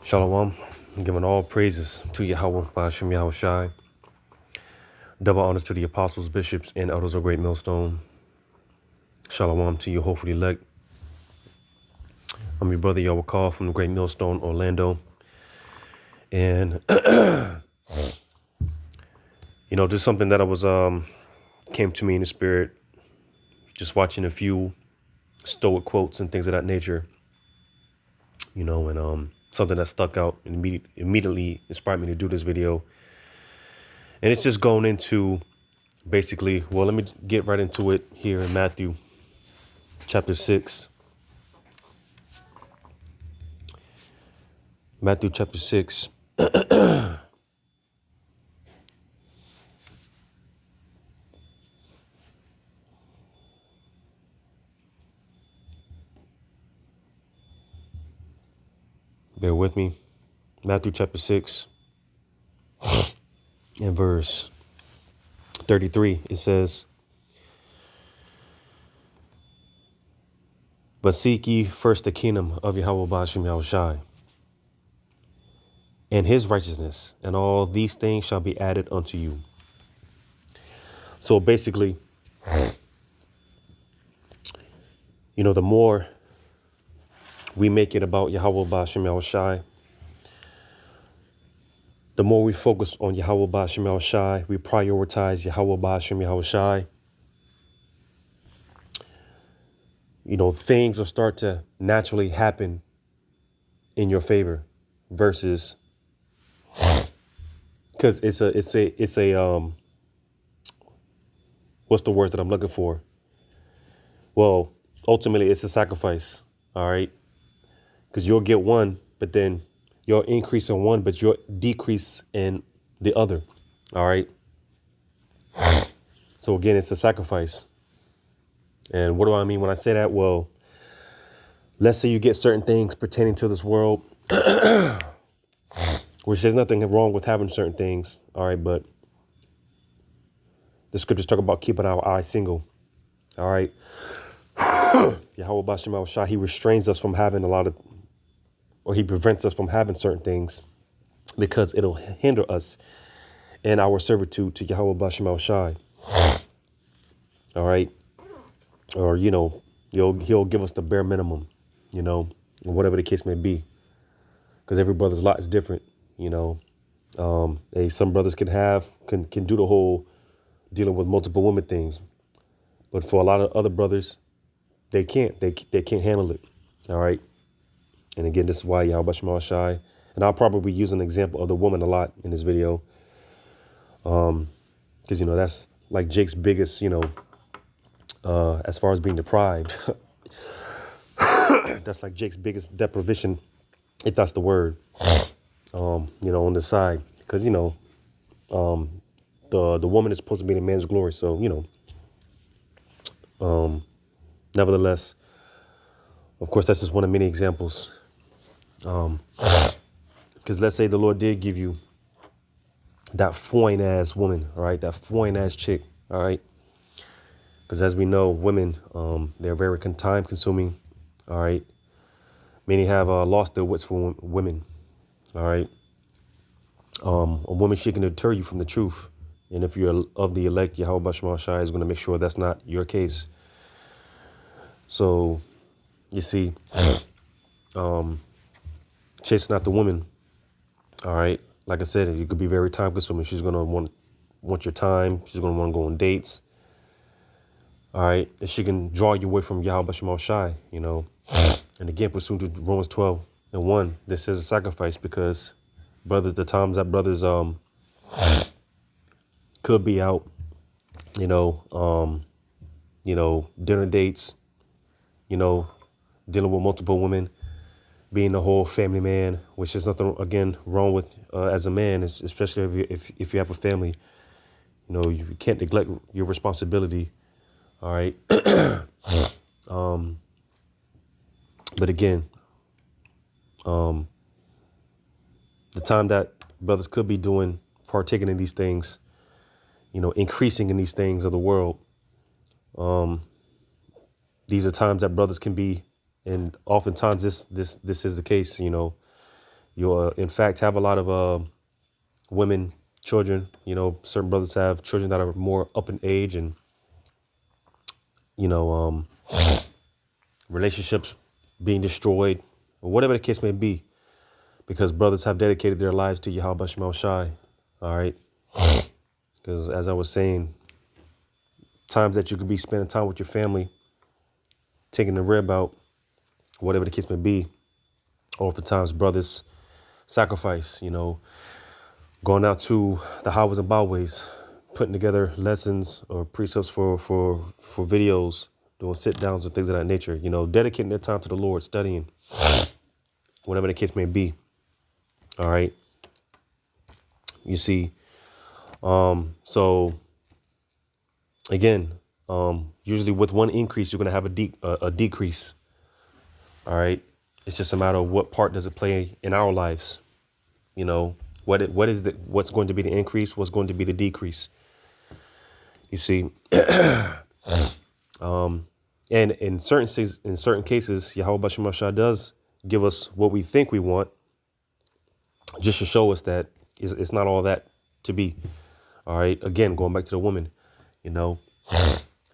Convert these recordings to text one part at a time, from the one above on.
Shalom, giving all praises to Yahweh, Ba'ashem Yahweh Shai. Double honors to the apostles, bishops, and elders of Great Millstone. Shalom to you, hopefully elect. I'm your brother Yahweh Call from the Great Millstone, Orlando. And, just something that I was, came to me in the spirit, just watching a few stoic quotes and things of that nature, and something that stuck out and immediately inspired me to do this video. And it's just going into basically, well, let me get right into it here in Matthew chapter 6. Matthew chapter 6. Bear with me. Matthew chapter 6 and verse 33. It says, "But seek ye first the kingdom of Yahweh Ba'ashem Yahweh Shai, and his righteousness, and all these things shall be added unto you." So basically, the more we make it about Yahweh Ba'ashem Yahweh Shai, the more we focus on Yahweh Ba'ashem Yahweh Shai, we prioritize Yahweh Ba'ashem Yahweh Shai, things will start to naturally happen in your favor versus, because it's a what's the word that I'm looking for? Well, ultimately it's a sacrifice. All right. Because you'll get one, but then you'll increase in one, but you'll decrease in the other. All right. So again, it's a sacrifice. And what do I mean when I say that? Well, let's say you get certain things pertaining to this world, which there's nothing wrong with having certain things. All right. But the scriptures talk about keeping our eye single. All right. Yahweh Ba'ashem Yahweh Shai, he restrains us from having or he prevents us from having certain things because it'll hinder us in our servitude to Yahweh Ba'ashem Yahweh Shai. All right. Or, he'll give us the bare minimum, whatever the case may be, because every brother's lot is different. Some brothers can do the whole dealing with multiple women things. But for a lot of other brothers, they can't handle it. All right. And again, this is why Yahweh Ba'ashem Shai, and I'll probably use an example of the woman a lot in this video. Because, that's like Jake's biggest, as far as being deprived, that's like Jake's biggest deprivation, if that's the word, on the side, because, the woman is supposed to be the man's glory. So, nevertheless, of course, that's just one of many examples. Because let's say the Lord did give you that fine ass woman, all right, that fine ass chick, all right. Because as we know, women, they're very time consuming. All right. Many have lost their wits for women. All right. A woman, she can deter you from the truth. And if you're of the elect, Yahweh Ba'ashem Shai is going to make sure that's not your case. So, you see, chasing after woman. All right. Like I said, it could be very time consuming. She's going to want your time. She's going to want to go on dates. All right. And she can draw you away from Yahweh Ba'ashem Shai, And again, pursuant to Romans 12:1, this is a sacrifice because the times that brothers could be out, dinner dates, dealing with multiple women, being the whole family man, which is nothing, again, wrong with as a man, especially if you have a family. You can't neglect your responsibility. All right. But again, the time that brothers could be partaking in these things, increasing in these things of the world. These are times that brothers can be, and oftentimes this is the case, You'll, in fact, have a lot of women, children. Certain brothers have children that are more up in age, and you know, relationships being destroyed, or whatever the case may be, because brothers have dedicated their lives to Yahweh Shema Shai. All right, because as I was saying, times that you could be spending time with your family, taking the rib out, whatever the case may be. Oftentimes, brothers sacrifice, going out to the highways and byways, putting together lessons or precepts for videos, doing sit downs and things of that nature, dedicating their time to the Lord, studying, whatever the case may be. All right. You see, so again, usually with one increase, you're going to have a decrease. All right. It's just a matter of what part does it play in our lives. What's going to be the increase? What's going to be the decrease? You see, and in certain cases, Yahweh Bashem Mashah does give us what we think we want, just to show us that it's not all that to be. All right. Again, going back to the woman,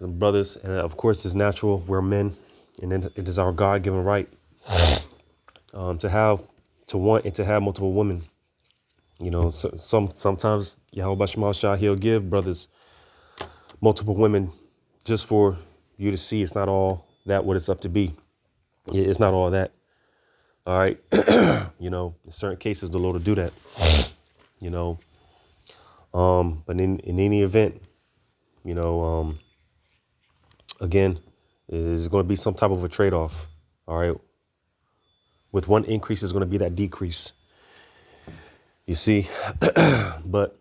brothers, and of course, it's natural. We're men, and it is our God-given right to want and to have multiple women. Sometimes Yahweh Bashem Mashah, he'll give brothers multiple women just for you to see it's not all that what it's up to be. It's not all that. All right. In certain cases, the Lord will do that, but in any event, again, there's going to be some type of a trade-off. All right. With one increase is going to be that decrease. You see, but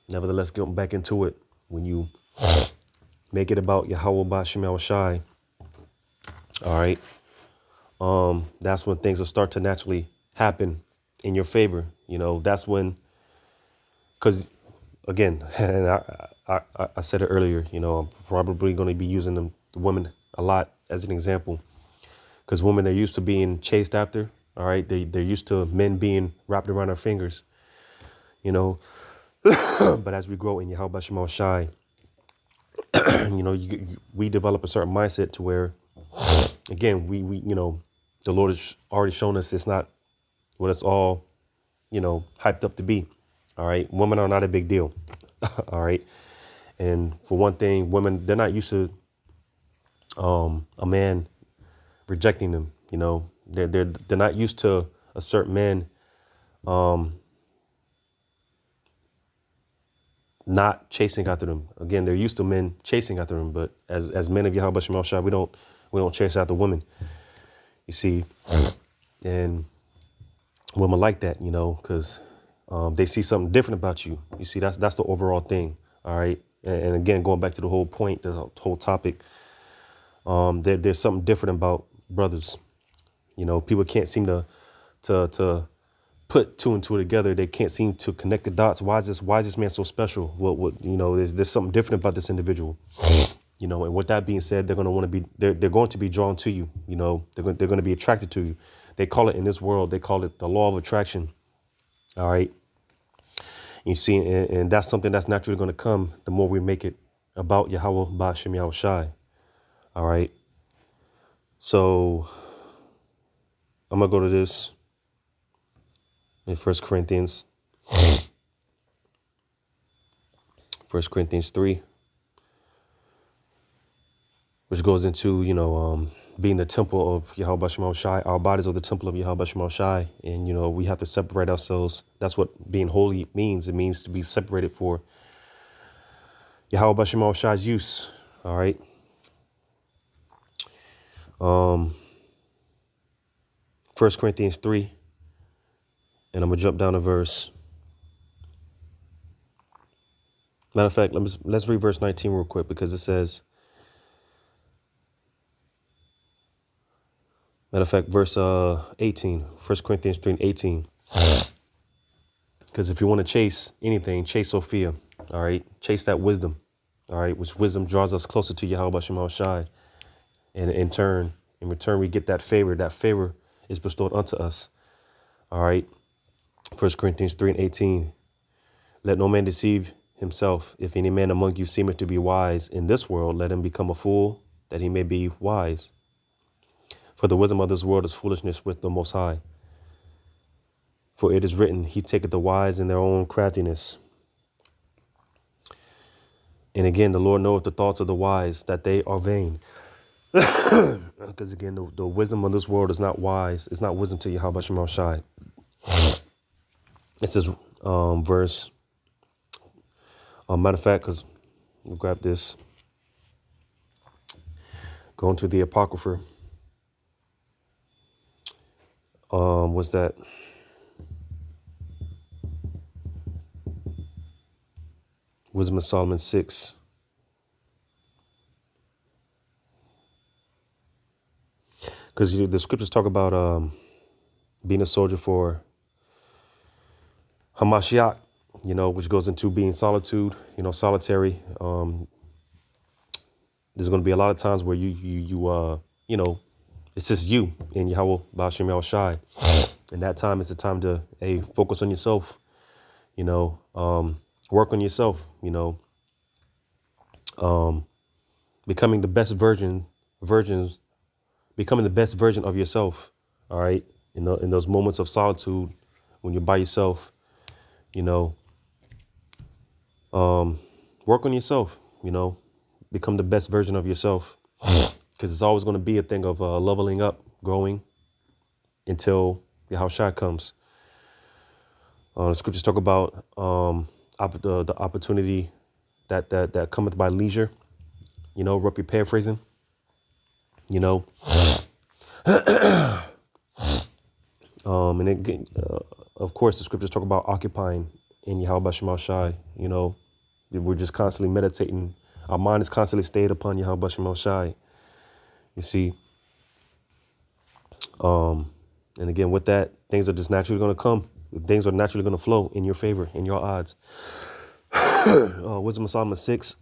nevertheless, getting back into it, when you make it about Yahweh Bashem Shai, all right, that's when things will start to naturally happen in your favor. That's when, because again, and I said it earlier, I'm probably going to be using the women a lot as an example, because women, they're used to being chased after. All right. They're used to men being wrapped around their fingers, but as we grow in Yahweh Bashem Shai, we develop a certain mindset to where, again, we the Lord has already shown us it's not what it's all, hyped up to be. All right. Women are not a big deal. All right. And for one thing, women, they're not used to a man rejecting them. They're not used to a certain man not chasing after them. Again, they're used to men chasing after them, but as men of Yahweh Bashem Shai, we don't chase after women. You see, and women like that, because they see something different about you. You see, that's the overall thing. All right. And again, going back to the whole point, the whole topic, there's something different about brothers. People can't seem to put two and two together. They can't seem to connect the dots. Why is this man so special? What there's something different about this individual. And with that being said, they're going to want to be, they're going to be drawn to you. They're going to be attracted to you. They call it in this world, they call it the law of attraction. All right. You see, and that's something that's naturally going to come the more we make it about Yahweh Bashem Yahweh Shai. All right. So I'm going to go to this in 1 Corinthians 3, which goes into, being the temple of Yahweh Bashem Shai. Our bodies are the temple of Yahweh Bashem Shai. And, we have to separate ourselves. That's what being holy means. It means to be separated for Yahweh Bashem Shai's use. All right. 1 Corinthians 3. And I'm going to jump down to verse. Matter of fact, let's read verse 19 real quick, because it says, matter of fact, verse 18, 1 Corinthians 3 and 18. Because if you want to chase anything, chase Sophia. All right. Chase that wisdom. All right. Which wisdom draws us closer to Yahweh Bashem Shai. And in return, we get that favor. That favor is bestowed unto us. All right. First Corinthians 3:18. Let no man deceive himself. If any man among you seemeth to be wise in this world, let him become a fool, that he may be wise. For the wisdom of this world is foolishness with the Most High. For it is written, He taketh the wise in their own craftiness. And again, the Lord knoweth the thoughts of the wise, that they are vain. Because again, the wisdom of this world is not wise. It's not wisdom to Yahweh Shema Shai. It says, verse. Matter of fact, because we'll grab this. Going to the Apocrypha. What's that? Wisdom of Solomon 6. Because the scriptures talk about being a soldier for Hamashiach, which goes into being solitude, solitary. There's going to be a lot of times where it's just you and Yahweh Ba'ashem El Shai. And that time is the time to focus on yourself, work on yourself, becoming the best becoming the best version of yourself. All right. In those moments of solitude, when you're by yourself, work on yourself, become the best version of yourself, because it's always going to be a thing of leveling up, growing until the Yahushua comes. The scriptures talk about the opportunity that cometh by leisure, roughly paraphrasing, and again, of course, the scriptures talk about occupying in Yahweh Shema Shai. We're just constantly meditating. Our mind is constantly stayed upon Yahweh Shema Shai. You see, and again, with that, things are just naturally going to come. Things are naturally going to flow in your favor, in your odds. Wisdom of Solomon 6.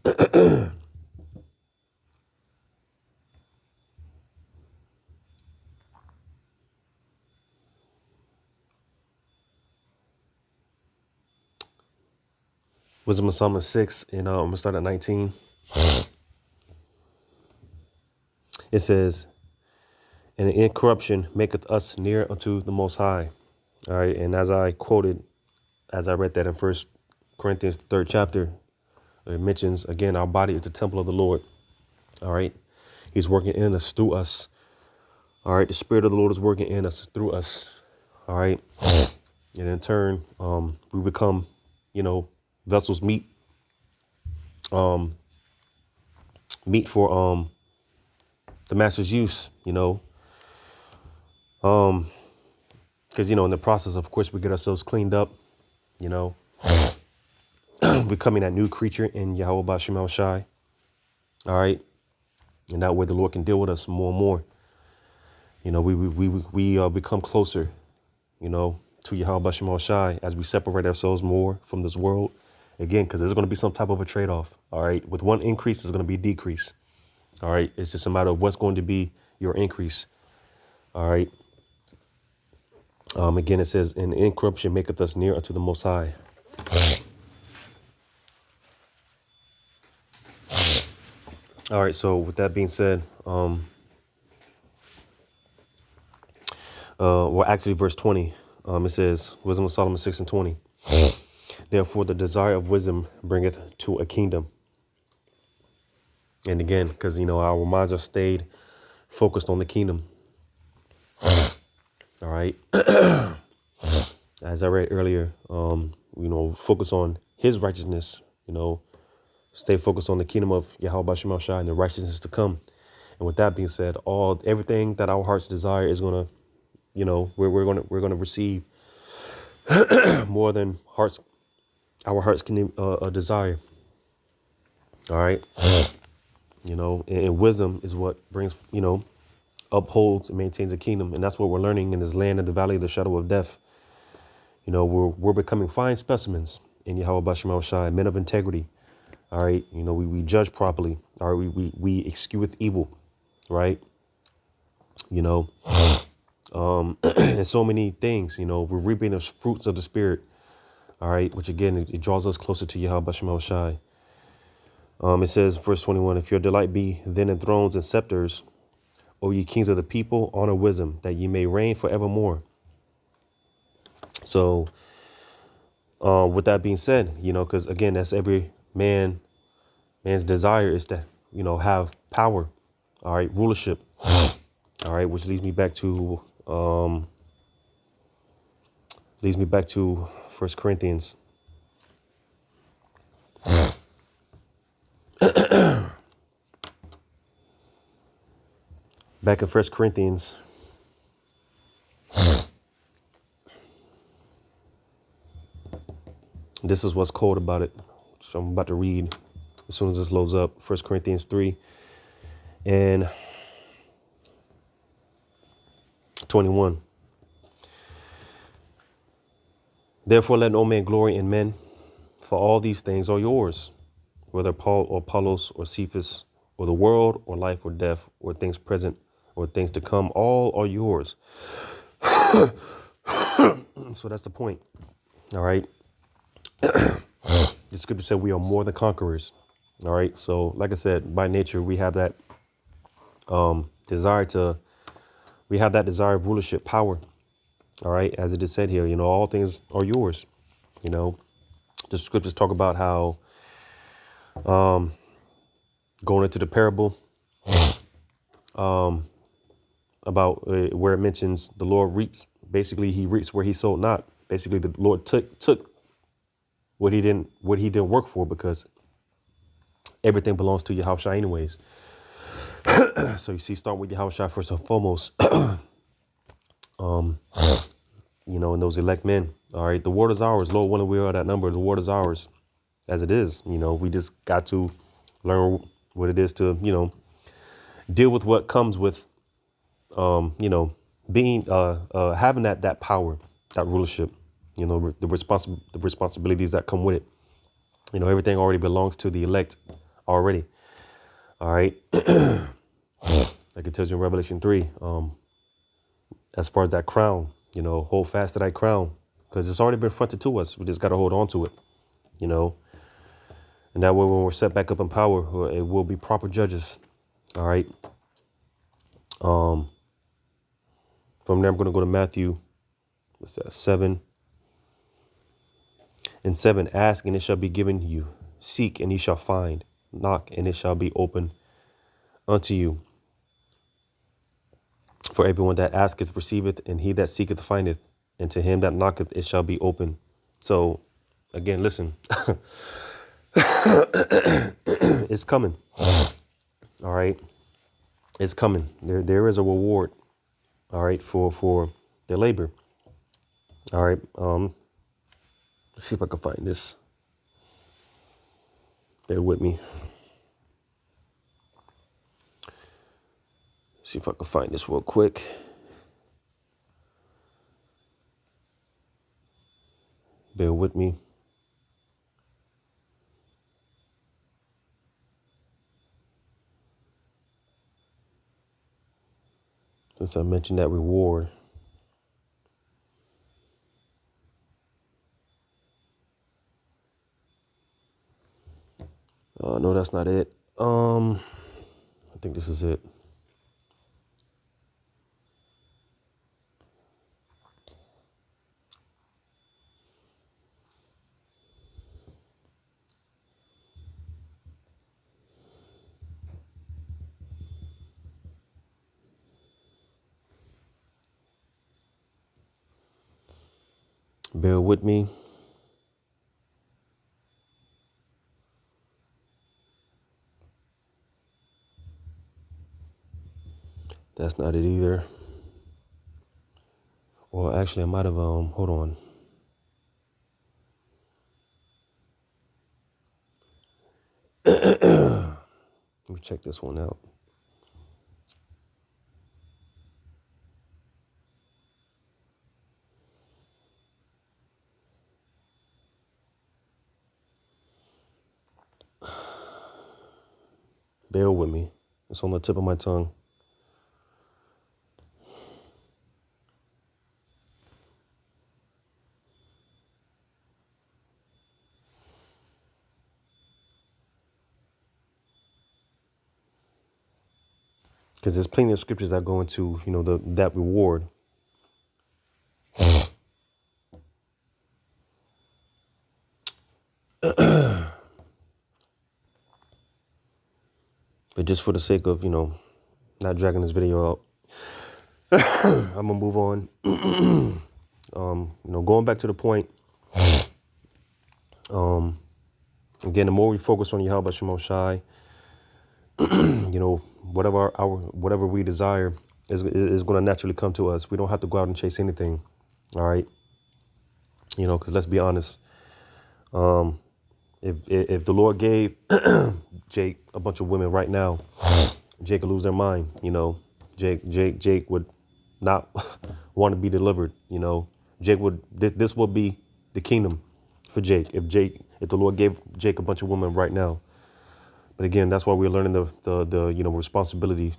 Wisdom of Solomon 6, and I'm going to start at 19. It says, and the incorruption maketh us near unto the Most High. All right. And as I read that in First Corinthians 3rd chapter, it mentions, again, our body is the temple of the Lord. All right. He's working in us, through us. All right. The Spirit of the Lord is working in us, through us. All right. And in turn, we become, vessels meet for the master's use, because in the process, of course, we get ourselves cleaned up, becoming that new creature in Yahweh Ba'ashem El Shai. All right. And that way the Lord can deal with us more and more. We become closer, to Yahweh Ba'ashem El Shai as we separate ourselves more from this world. Again, because there's going to be some type of a trade-off. All right. With one increase, there's going to be a decrease. All right. It's just a matter of what's going to be your increase. All right. Again, it says, and incorruption maketh us near unto the Most High. All right. So with that being said, actually verse 20, it says, Wisdom of Solomon 6:20. Therefore, the desire of wisdom bringeth to a kingdom. And again, because, our minds are stayed focused on the kingdom. All right. As I read earlier, focus on his righteousness, stay focused on the kingdom of Yahweh Ba'ashem El Shai and the righteousness to come. And with that being said, everything that our hearts desire is going to, we're going to receive more than our hearts can desire. All right. And wisdom is what brings, upholds and maintains a kingdom. And that's what we're learning in this land in the valley of the shadow of death. We're becoming fine specimens in Yahweh Ba'ashem El Shai, men of integrity. All right. We judge properly. All right. We execute evil. Right. and so many things. We're reaping the fruits of the Spirit. All right, which again, it draws us closer to Yahweh Shema Shai. It says, verse 21, if your delight be then in thrones and scepters, O ye kings of the people, honor wisdom, that ye may reign forevermore. So, with that being said, because again, that's every man's desire is to, have power. All right, rulership. All right, which leads me back to First Corinthians. Back in First Corinthians. This is what's cold about it. So I'm about to read as soon as this loads up. First Corinthians 3 and 21. Therefore, let no man glory in men, for all these things are yours, whether Paul or Apollos or Cephas or the world or life or death or things present or things to come, all are yours. So that's the point. All right. The scripture said we are more than conquerors. All right. So like I said, by nature, we have that desire of rulership, power. All right. As it is said here, all things are yours. The scriptures talk about how going into the parable about where it mentions the Lord reaps. Basically, he reaps where he sowed not. Basically, the Lord took what he didn't work for, because everything belongs to Yahushua anyways. So you see, start with Yahushua first and foremost. And those elect men. All right, the word is ours. Lord willing, we are that number. The word is ours, as it is. We just got to learn what it is to deal with what comes with being having that power, that rulership. The responsibilities that come with it. Everything already belongs to the elect already. All right. Like it tells you in Revelation 3, as far as that crown, hold fast to that crown, because it's already been fronted to us. We just got to hold on to it, and that way when we're set back up in power, it will be proper judges. All right. From there, I'm going to go to Matthew. What's that? 7 and 7. Ask and it shall be given you. Seek and ye shall find. Knock and it shall be open unto you. For everyone that asketh receiveth, and he that seeketh findeth, and to him that knocketh it shall be open. So again, listen, it's coming. All right. It's coming. There is a reward. All right. For their labor. All right. Let's see if I can find this. Bear with me. See if I can find this real quick. Bear with me. Since I mentioned that reward. No, that's not it. I think this is it. Bear with me. That's not it either. Well, actually, I might have, hold on. Let me check this one out. Bear with me. It's on the tip of my tongue. because there's plenty of scriptures that go into, that reward. But just for the sake of, not dragging this video out, I'm gonna move on. Going back to the point. Again, the more we focus on Yahweh Shemo Shai, whatever we desire is going to naturally come to us. We don't have to go out and chase anything. All right. Because let's be honest. If the Lord gave Jake a bunch of women right now, Jake would lose their mind. Jake would not want to be delivered. Jake would, this will be the kingdom for Jake. If the Lord gave Jake a bunch of women right now. But again, that's why we're learning the responsibility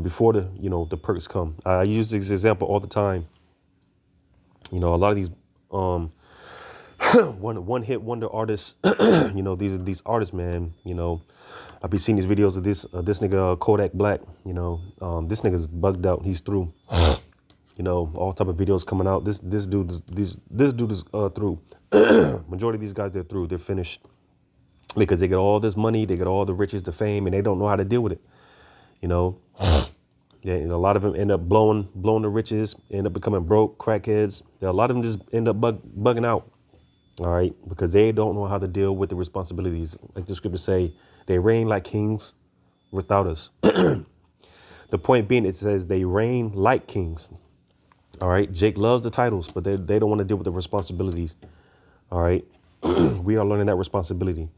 before the perks come. I use this example all the time. A lot of these one hit wonder artists, these artists, man, I've been seeing these videos of this nigga Kodak Black, this nigga's bugged out. He's through, all type of videos coming out. This dude is through. Majority of these guys, they're through. They're finished because they get all this money, they get all the riches, the fame, and they don't know how to deal with it. Yeah, a lot of them end up blowing the riches, end up becoming broke, crackheads. A lot of them just end up bugging out. All right, because they don't know how to deal with the responsibilities. Like the scriptures say, they reign like kings without us. The point being, it says they reign like kings. All right, Jake loves the titles, but they don't want to deal with the responsibilities. All right, we are learning that responsibility.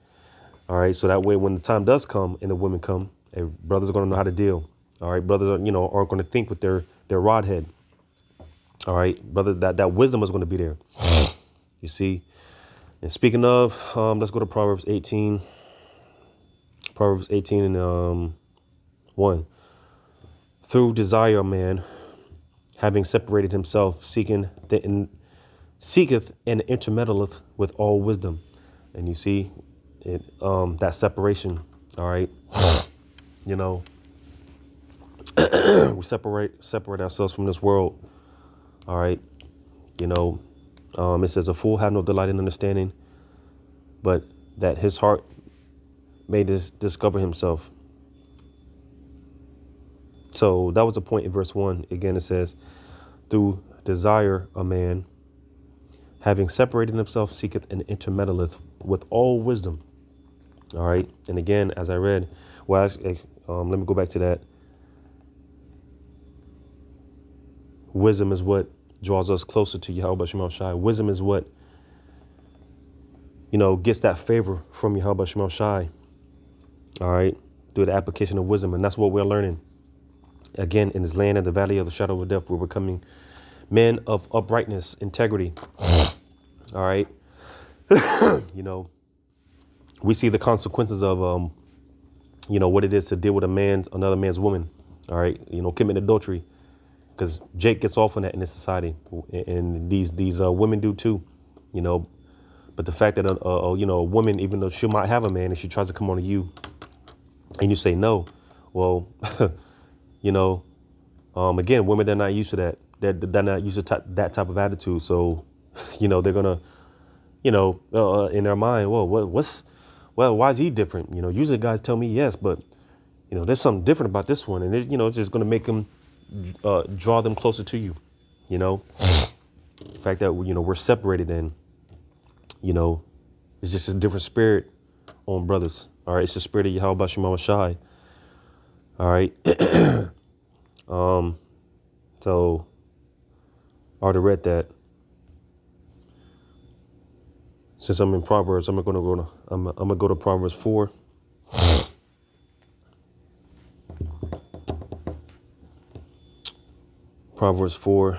All right, so that way when the time does come and the women come, brothers are going to know how to deal. All right, brothers are, aren't going to think with their rod head. All right, brother, that wisdom is going to be there. You see. And speaking of, let's go to Proverbs 18. Proverbs 18 and 1. Through desire, a man, having separated himself, seeketh and intermeddleth with all wisdom. And you see it, that separation. All right. We separate ourselves from this world. All right. It says a fool have no delight in understanding, but that his heart may discover himself. So that was the point in verse 1. Again, it says, through desire a man, having separated himself, seeketh and intermeddleth with all wisdom. All right. And again, as I read, let me go back to that. Wisdom is what draws us closer to Yahweh Shemo Shai. Wisdom is what, gets that favor from Yahweh Shemo Shai. All right. Through the application of wisdom. And that's what we're learning. Again, in this land of the valley of the shadow of death, we're becoming men of uprightness, integrity. All right. We see the consequences of, what it is to deal with another man's woman. All right. Committing adultery. Because Jake gets off on that in this society, and these women do too, But the fact that a woman, even though she might have a man, and she tries to come on to you, and you say no, well, again, women, they're not used to that. They're not used to that type of attitude. So, they're gonna, in their mind, well, why is he different? Usually guys tell me yes, but there's something different about this one, and it's just gonna make them. Draw them closer to you, the fact that, we're separated and, it's just a different spirit on brothers. All right. It's the spirit of Yahweh Shemo Shai. All right. So I already read that. Since I'm in Proverbs, I'm gonna go to Proverbs 4. Proverbs 4,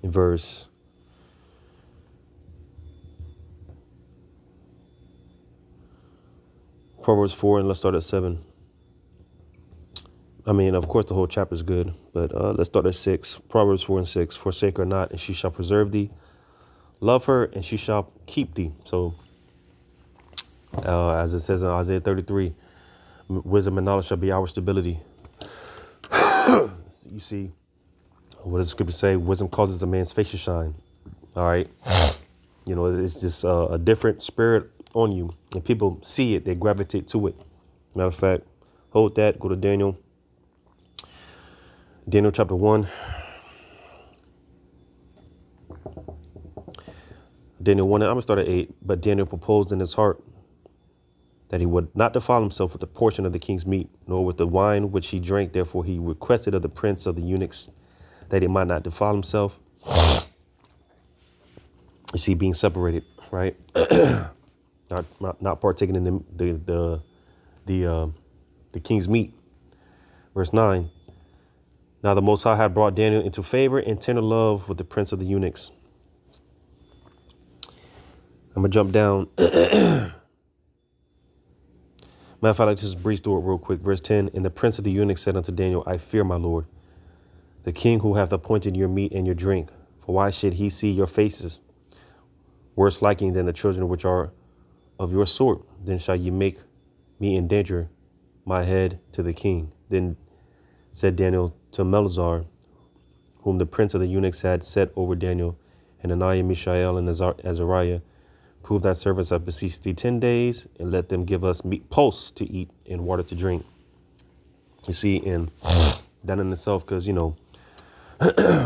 verse Proverbs 4, and let's start at 7. I mean, of course, the whole chapter is good, but let's start at 6. Proverbs 4 and 6. Forsake her not, and she shall preserve thee. Love her, and she shall keep thee. So, as it says in Isaiah 33, Wisdom and knowledge shall be our stability. You see, what does the scripture say? Wisdom causes a man's face to shine. All right. You know, it's just a different spirit on you, and people see it, they gravitate to it. Matter of fact, hold that, go to Daniel chapter 1. Daniel 1, I'm going to start at 8. But Daniel proposed in his heart that he would not defile himself with the portion of the king's meat, nor with the wine which he drank. Therefore he requested of the prince of the eunuchs that he might not defile himself. You see, being separated, right? not partaking in the king's meat. Verse 9. Now the Most High had brought Daniel into favor and tender love with the prince of the eunuchs. I'm gonna jump down. Matter of fact, let's just breeze through it real quick. Verse 10. And the prince of the eunuchs said unto Daniel, I fear my lord, the king who hath appointed your meat and your drink. For why should he see your faces, worse liking than the children which are of your sort? Then shall ye make me endanger my head to the king. Then said Daniel to Melazar, whom the prince of the eunuchs had set over Daniel, and Hananiah, Mishael, and Azariah, prove thy servants, I beseech thee 10 days, and let them give us meat posts to eat and water to drink. You see, and that in itself, because, you know,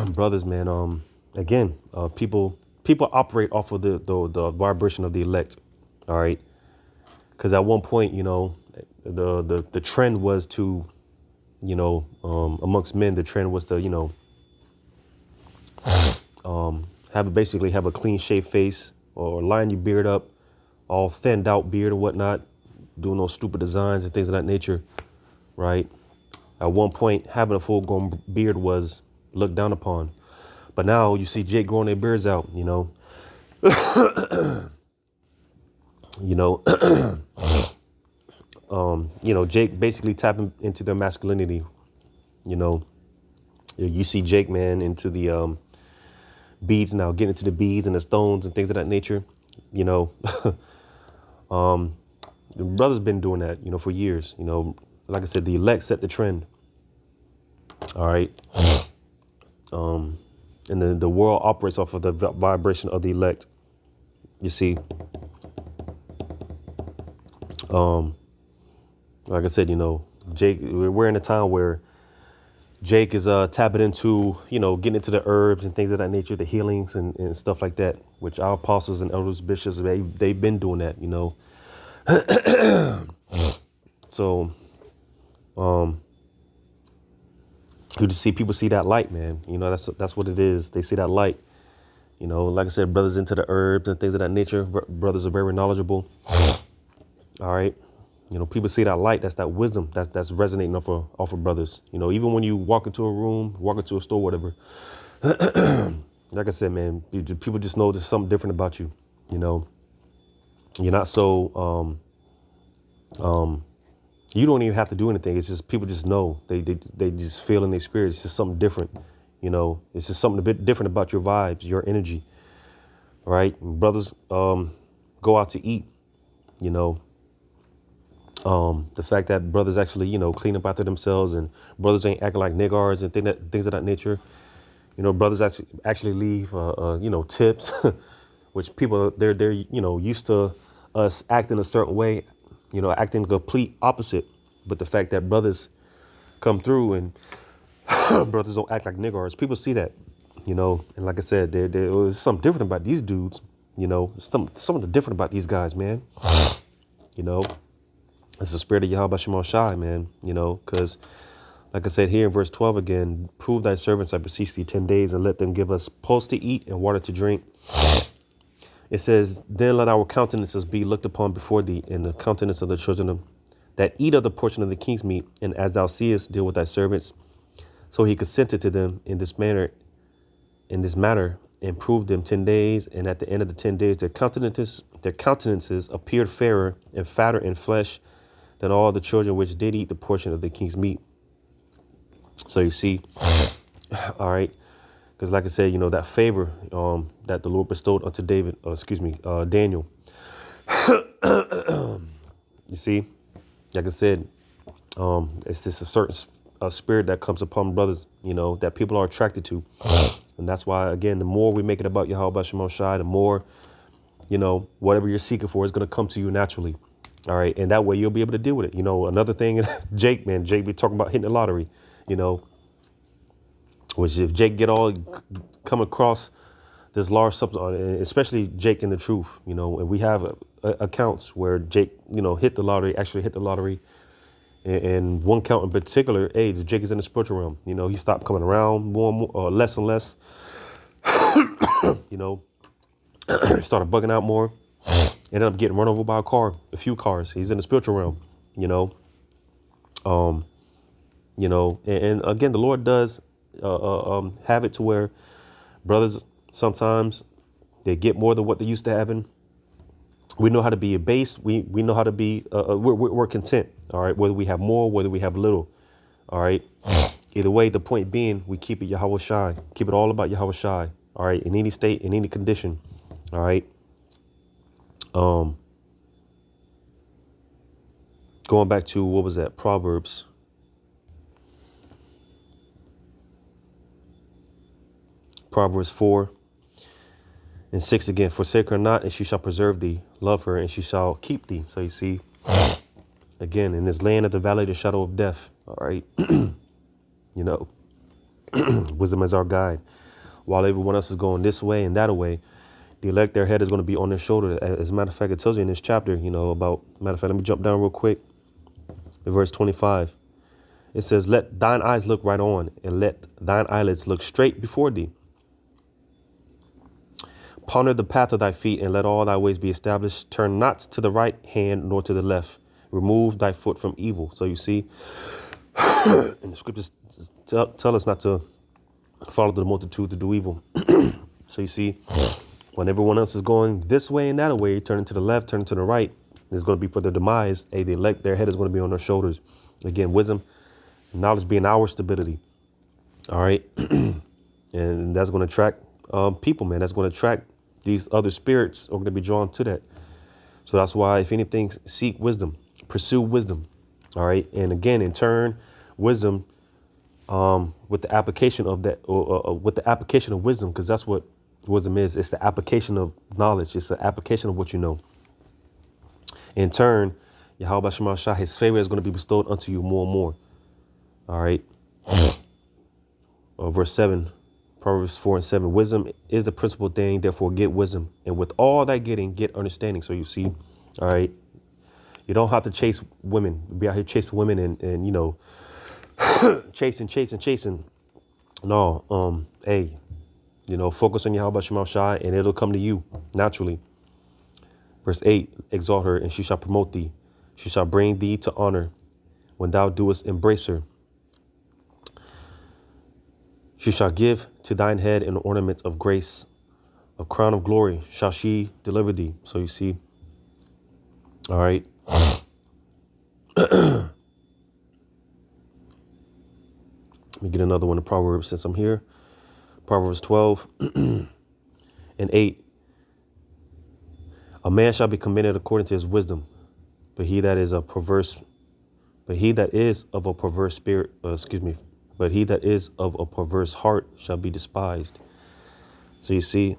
brothers, man, again, people operate off of the vibration of the elect. All right. Because at one point, you know, the trend was to, you know, amongst men, the trend was to, you know, basically have a clean shaved face, or line your beard up, all thinned out beard and whatnot, doing those stupid designs and things of that nature. Right. At one point, having a full grown beard was looked down upon. But now you see Jake growing their beards out, you know. You know, Jake basically tapping into their masculinity. You know, you see Jake, man, into the beads now, getting into the beads and the stones and things of that nature. You know, the brother's been doing that, you know, for years. You know, like I said, the elect set the trend. All right. And the world operates off of the vibration of the elect. You see, like I said, you know, Jake, we're in a time where Jake is tapping into, you know, getting into the herbs and things of that nature, the healings and stuff like that, which our apostles and elders, bishops, they've been doing that, you know. So, you just see people see that light, man. You know, that's what it is. They see that light. You know, like I said, brothers into the herbs and things of that nature. Brothers are very knowledgeable. All right. You know, people see that light. That's that wisdom that's resonating off of brothers. You know, even when you walk into a room, walk into a store, whatever. Like I said, man, people just know there's something different about you. You know, you're not so you don't even have to do anything. It's just people just know. They just feel in the experience. It's just something different. You know, it's just something a bit different about your vibes, your energy. Right. Brothers go out to eat, you know. The fact that brothers actually, you know, clean up after themselves, and brothers ain't acting like niggers and things of that nature. You know, brothers actually leave, you know, tips, which people, they're, you know, used to us acting a certain way, you know, acting the complete opposite. But the fact that brothers come through and brothers don't act like niggers, people see that, you know. And like I said, there was something different about these dudes, you know, something different about these guys, man. You know, it's the spirit of Yahweh Shema Shai, man, you know, because like I said here in verse 12 again, prove thy servants, I beseech thee, 10 days, and let them give us pulse to eat and water to drink. It says, then let our countenances be looked upon before thee, in the countenance of the children of that eat of the portion of the king's meat, and as thou seest, deal with thy servants. So he consented to them in this matter, and proved them 10 days. And at the end of the 10 days, their countenances appeared fairer and fatter in flesh than all the children which did eat the portion of the king's meat. So you see, all right, because like I said, you know, that favor that the Lord bestowed unto Daniel. You see, like I said, It's just a certain spirit that comes upon brothers, that people are attracted to. And that's why, again, the more we make it about Yahweh Bashim Shai, the more, whatever you're seeking for is going to come to you naturally. All right. And that way you'll be able to deal with it. Another thing, Jake be talking about hitting the lottery, which if Jake come across this large something, especially Jake in the truth, and we have accounts where Jake, actually hit the lottery. And one count in particular, Jake is in the spiritual realm. He stopped coming around more and more, less and less. Started bugging out more. Ended up getting run over by a few cars. He's in the spiritual realm. And again, the Lord does have it to where brothers sometimes they get more than what they used to having. We know how to be abased. We know how to be. We're content. All right. Whether we have more, whether we have little. All right. Either way, the point being, we keep it Yahweh Shai. Keep it all about Yahweh Shai. All right. In any state, in any condition. All right. Going back to what was that? Proverbs. Proverbs 4:6 again. Forsake her not, and she shall preserve thee. Love her, and she shall keep thee. So you see, again, in this land of the valley of the shadow of death. All right. Wisdom is our guide. While everyone else is going this way and that way, the elect, their head is going to be on their shoulder. As a matter of fact, it tells you in this chapter, about, matter of fact, let me jump down real quick. In verse 25, it says, let thine eyes look right on, and let thine eyelids look straight before thee. Ponder the path of thy feet, and let all thy ways be established. Turn not to the right hand, nor to the left. Remove thy foot from evil. So you see, and the scriptures tell us not to follow the multitude to do evil. So you see, when everyone else is going this way and that way, turning to the left, turning to the right, it's going to be for their demise. The elect, their head is going to be on their shoulders. Again, wisdom, knowledge being our stability. All right. And that's going to attract people, man. That's going to attract these other spirits are going to be drawn to that. So that's why, if anything, seek wisdom, pursue wisdom. All right. And again, in turn, wisdom with the application of that, or with the application of wisdom, because that's what wisdom is. It's the application of knowledge. It's the application of what you know. In turn, Yahweh Shema Shah, his favor is going to be bestowed unto you more and more. All right. Verse 7, Proverbs 4:7. Wisdom is the principal thing. Therefore, get wisdom. And with all that getting, get understanding. So you see, all right, you don't have to chase women. Be out here chasing women and chasing. No, hey, focus on Yahweh Shema Shai, and it'll come to you naturally. Verse 8, exalt her, and she shall promote thee. She shall bring thee to honor when thou doest embrace her. She shall give to thine head an ornament of grace, a crown of glory shall she deliver thee. So you see, all right. Let me get another one in Proverbs since I'm here. Proverbs 12:8. A man shall be commended according to his wisdom, but he that is of a perverse heart shall be despised. So you see,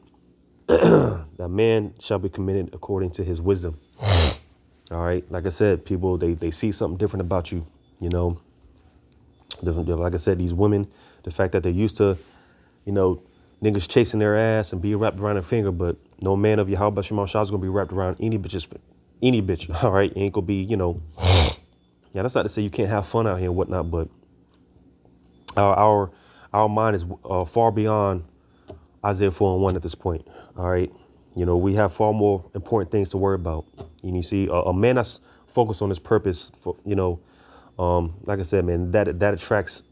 that man shall be commended according to his wisdom. All right. Like I said, people, they see something different about you, Like I said, these women, the fact that they're used to, niggas chasing their ass and be wrapped around their finger, but no man of Yahweh Shema Shah is going to be wrapped around any bitch. All right. It ain't going to be, yeah, that's not to say you can't have fun out here and whatnot, but our mind is far beyond Isaiah 4:1 at this point. All right. We have far more important things to worry about. And you see, a man that's focused on his purpose, like I said, man, that attracts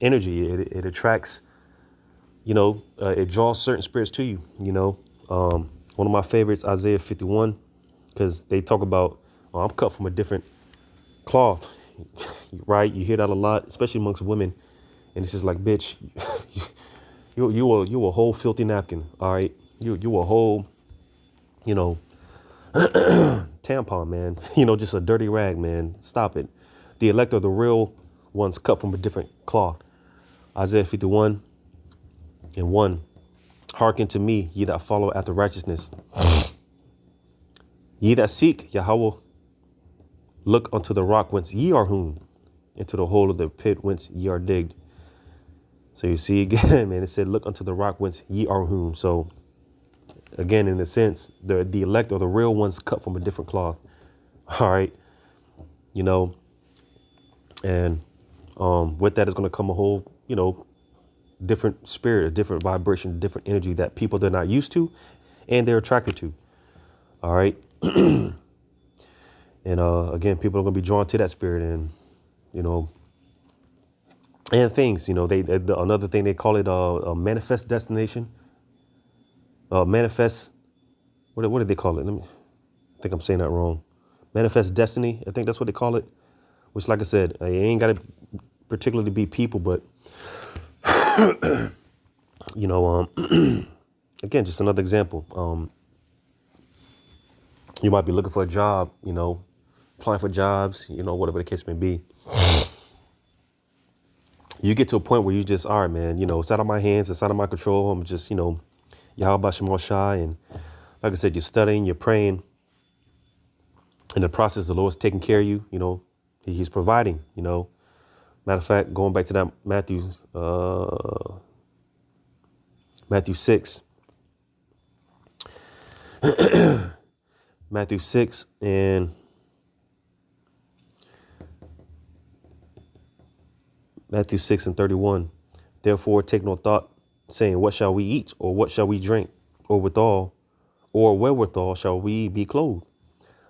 energy. It attracts, it draws certain spirits to you. One of my favorites, Isaiah 51, because they talk about, I'm cut from a different cloth, right? You hear that a lot, especially amongst women. And it's just like, bitch, you a whole filthy napkin. All right. You a whole, tampon, man, just a dirty rag, man. Stop it. The elect are the real ones cut from a different cloth. Isaiah 51:1. Hearken to me, ye that follow after righteousness. Ye that seek Yahweh, look unto the rock whence ye are hewn, into the hole of the pit whence ye are digged. So you see again, man, it said, look unto the rock whence ye are hewn. So again, in a sense, the elect are the real ones cut from a different cloth. All right. You know, and with that is going to come a whole, different spirit, a different vibration, different energy that people they're not used to and they're attracted to. All right. And again, people are going to be drawn to that spirit and, and things, they another thing they call it a manifest destination, manifest. What did they call it? I think I'm saying that wrong. Manifest destiny. I think that's what they call it, which, like I said, it ain't got to particularly be people, but again, just another example. You might be looking for a job, applying for jobs, whatever the case may be. You get to a point where you just, all right, man, it's out of my hands, it's out of my control. I'm just, Yahweh Shema Shai. And like I said, you're studying, you're praying. In the process, the Lord's taking care of you, he's providing, Matter of fact, going back to that Matthew 6. Matthew 6 and Matthew 6:31. Therefore, take no thought, saying, what shall we eat, or what shall we drink, or wherewithal shall we be clothed?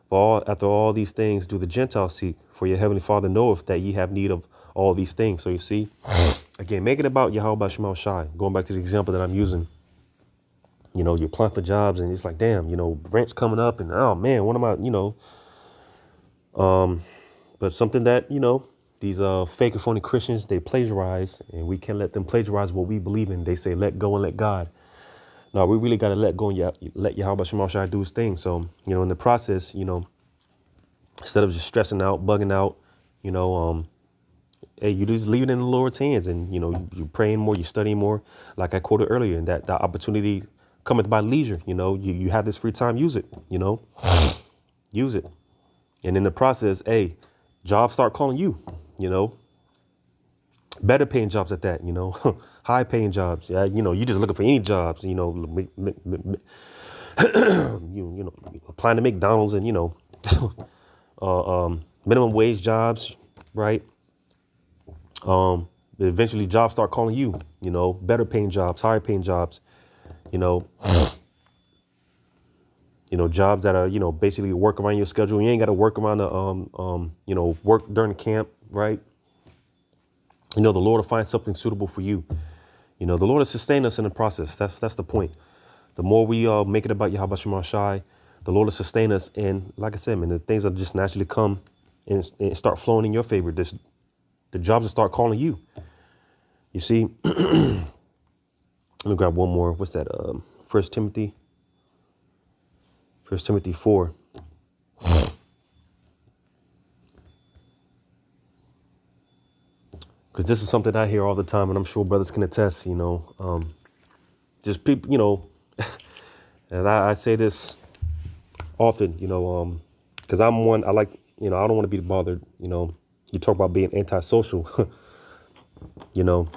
For after all these things do the Gentiles seek, for your heavenly Father knoweth that ye have need of all these things. So you see, again, make it about Yahweh Shema Shai. Going back to the example that I'm using. You're applying for jobs and it's like, damn, rent's coming up and, oh man, what am I, but something that, these fake and phony Christians, they plagiarize, and we can't let them plagiarize what we believe in. They say, let go and let God. No, we really got to let go and let Yahweh Shema Shai do his thing. So, in the process, instead of just stressing out, bugging out, hey, you just leave it in the Lord's hands and, you're praying more, you're studying more. Like I quoted earlier, and that opportunity cometh by leisure. You have this free time, use it, use it. And in the process, hey, jobs start calling you, better paying jobs at that, high paying jobs. Yeah. You just looking for any jobs, applying to McDonald's and, minimum wage jobs. Right. Eventually jobs start calling you, better paying jobs, higher paying jobs, jobs that are, basically work around your schedule. You ain't got to work around the, work during the camp. Right. The Lord will find something suitable for you. The Lord will sustain us in the process. That's the point. The more we make it about Yahweh Shema Shai, the Lord will sustain us. And like I said, man, the things will just naturally come and start flowing in your favor. The jobs will start calling you. You see, let me grab one more. What's that? 1 Timothy 4. Because this is something I hear all the time, and I'm sure brothers can attest, just people, and I say this often, because I'm one, I like, I don't want to be bothered, you talk about being antisocial, I don't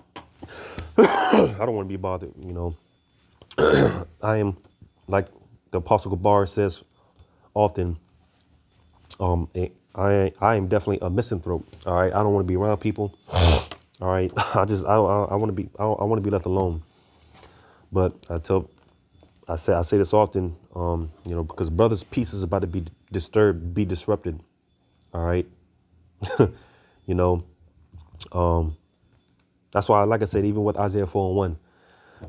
want to be bothered, I am, like the Apostle Gabar says often, I am definitely a misanthrope. All right. I don't want to be around people. All right. I want to be left alone. But I say this often, because brothers' peace is about to be disturbed, be disrupted. All right. That's why, like I said, even with Isaiah 4:1,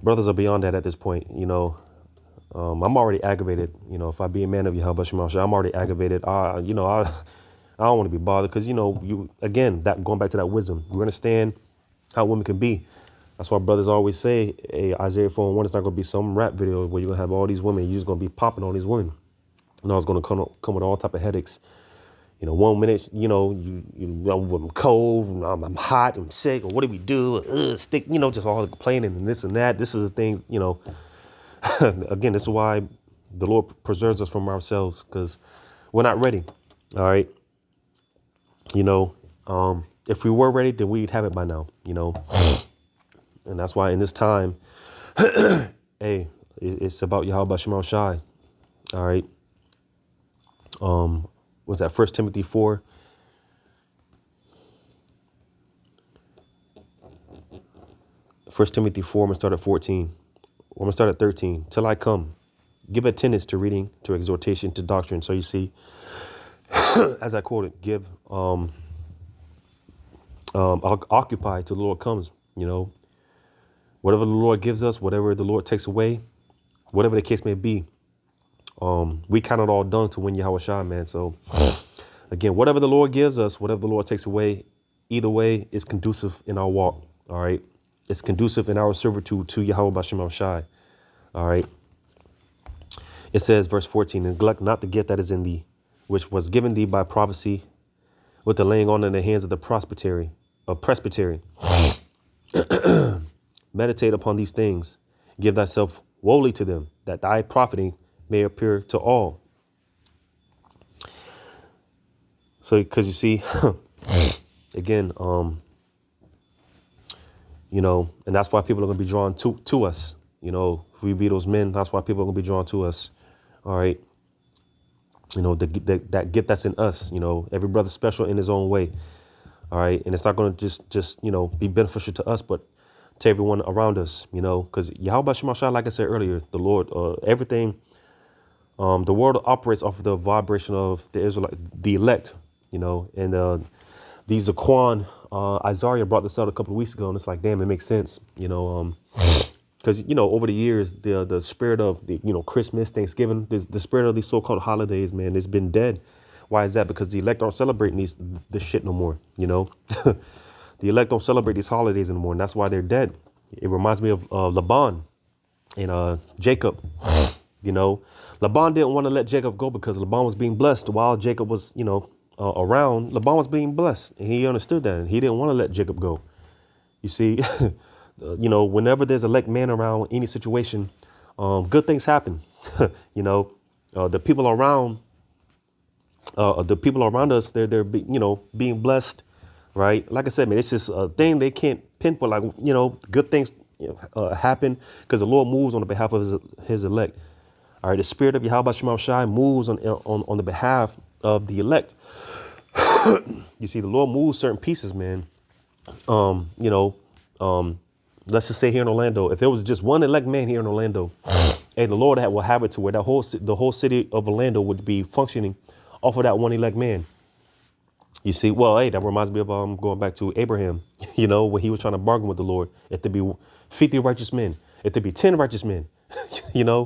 brothers are beyond that at this point. I'm already aggravated. If I be a man of Yahweh Shema Shai, I'm already aggravated. I don't want to be bothered because, that going back to that wisdom, you understand how women can be. That's why brothers always say, hey, Isaiah 4:1 is not going to be some rap video where you're going to have all these women. You're just going to be popping all these women. It's going to come with all type of headaches, One minute, I'm cold, I'm hot, I'm sick, or what do we do? Stick, just all the complaining and this and that. This is the things, again, this is why the Lord preserves us from ourselves, because we're not ready. All right. If we were ready, then we'd have it by now, and that's why in this time, hey, it's about Yahweh Shema Shai. All right. Was that First Timothy 4? First Timothy 4, I'm gonna start at 14. I'm gonna start at 13. Till I come, give attendance to reading, to exhortation, to doctrine. So you see, as I quoted, give occupy till the Lord comes. Whatever the Lord gives us, whatever the Lord takes away, whatever the case may be, we count it all done to win Yahweh Shai, man. So again, whatever the Lord gives us, whatever the Lord takes away, either way is conducive in our walk. All right. It's conducive in our servitude to Yahweh Bashem Shai. All right. It says, verse 14, neglect not the gift that is in thee, which was given thee by prophecy with the laying on in the hands of the presbytery. Meditate upon these things. Give thyself wholly to them, that thy profiting may appear to all. So, because you see, again, and that's why people are going to be drawn to us. If we be those men, that's why people are going to be drawn to us. All right. That gift that's in us, every brother's special in his own way. All right. And it's not going to just be beneficial to us, but to everyone around us, because Yahweh Shema Shai, like I said earlier, the Lord, everything, the world operates off of the vibration of the Israelite, the elect, and these Zaquan, Isaiah brought this out a couple of weeks ago, and it's like, damn, it makes sense, because, over the years, the spirit of the, Christmas, Thanksgiving, the spirit of these so-called holidays, man, it's been dead. Why is that? Because the elect aren't celebrating this shit no more, The elect don't celebrate these holidays anymore, and that's why they're dead. It reminds me of Laban and Jacob. Laban didn't want to let Jacob go because Laban was being blessed while Jacob was, around. Laban was being blessed, and he understood that, and he didn't want to let Jacob go. You see, whenever there's elect man around any situation, good things happen. The people around us, they're being blessed. Right. Like I said, man, it's just a thing they can't pinpoint. Like, good things happen because the Lord moves on the behalf of his elect. All right. The spirit of Yahweh Shema Shai moves on the behalf of the elect. You see, the Lord moves certain pieces, man. Let's just say here in Orlando, if there was just one elect man here in Orlando, and the Lord will have it to where the whole city of Orlando would be functioning off of that one elect man. You see, well, hey, that reminds me of going back to Abraham, when he was trying to bargain with the Lord. If there be 50 righteous men, if there be 10 righteous men, the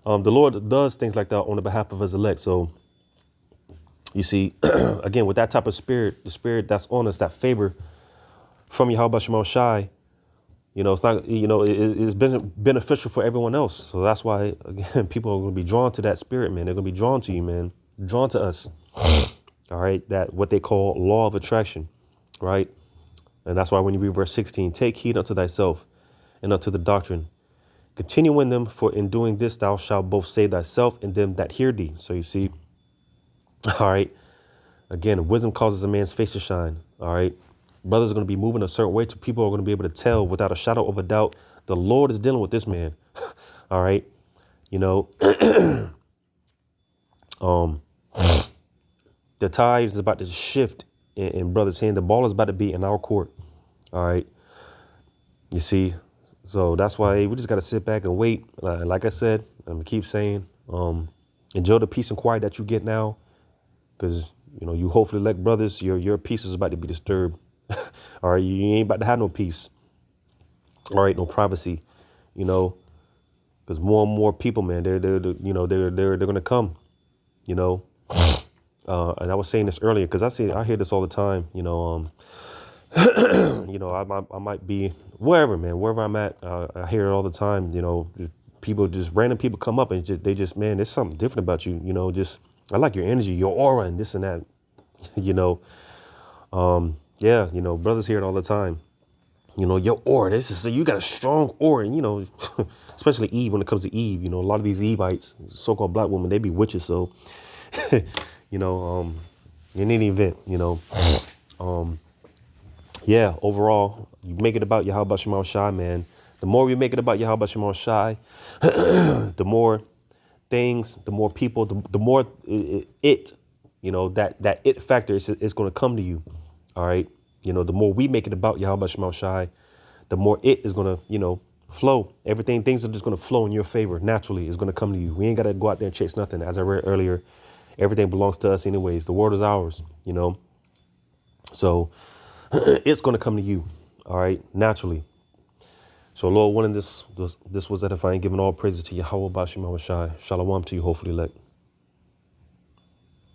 Lord does things like that on the behalf of his elect. So you see, again, with that type of spirit, the spirit that's on us, that favor from Yahweh Shema Shai, it's not, it's been beneficial for everyone else. So that's why, again, people are going to be drawn to that spirit, man. They're going to be drawn to you, man, drawn to us. All right, that what they call law of attraction, right? And that's why when you read verse 16, take heed unto thyself and unto the doctrine. Continue in them, for in doing this thou shalt both save thyself and them that hear thee. So you see, all right, again, wisdom causes a man's face to shine. All right, brothers are going to be moving a certain way to people are going to be able to tell without a shadow of a doubt the Lord is dealing with this man. All right, the tide is about to shift in brothers' hand. The ball is about to be in our court. All right. You see, so that's why we just got to sit back and wait. Like I said, I'm going to keep saying, enjoy the peace and quiet that you get now. Because, you hopefully elect brothers, your peace is about to be disturbed. All right. You ain't about to have no peace. All right. No privacy, because more and more people, man, they're going to come, and I was saying this earlier because I hear this all the time. I might be wherever, man, wherever I'm at. I hear it all the time. Random people come up and they just, man, there's something different about you. I like your energy, your aura, and this and that. you know, yeah, you know, brothers hear it all the time. You know, your aura, this is, so you got a strong aura, and, you know, especially Eve, when it comes to Eve, you know, a lot of these Evites, so-called black women, they be witches. So, you know, in any event, you know, yeah, overall, you make it about Yahweh Shemal Shai, man. The more we make it about Yahweh Shemal Shai, the more things, the more people, the more you know, that it factor is going to come to you. All right. You know, the more we make it about Yahweh Shemal Shai, the more it is going to, you know, flow. Everything, things are just going to flow in your favor naturally. Is going to come to you. We ain't got to go out there and chase nothing. As I read earlier, everything belongs to us anyways. The world is ours, you know. So it's going to come to you. All right. Naturally. So Lord, wanting this was edifying, giving all praises to Yahweh Bashim Shai. Shalom to you, hopefully, elect.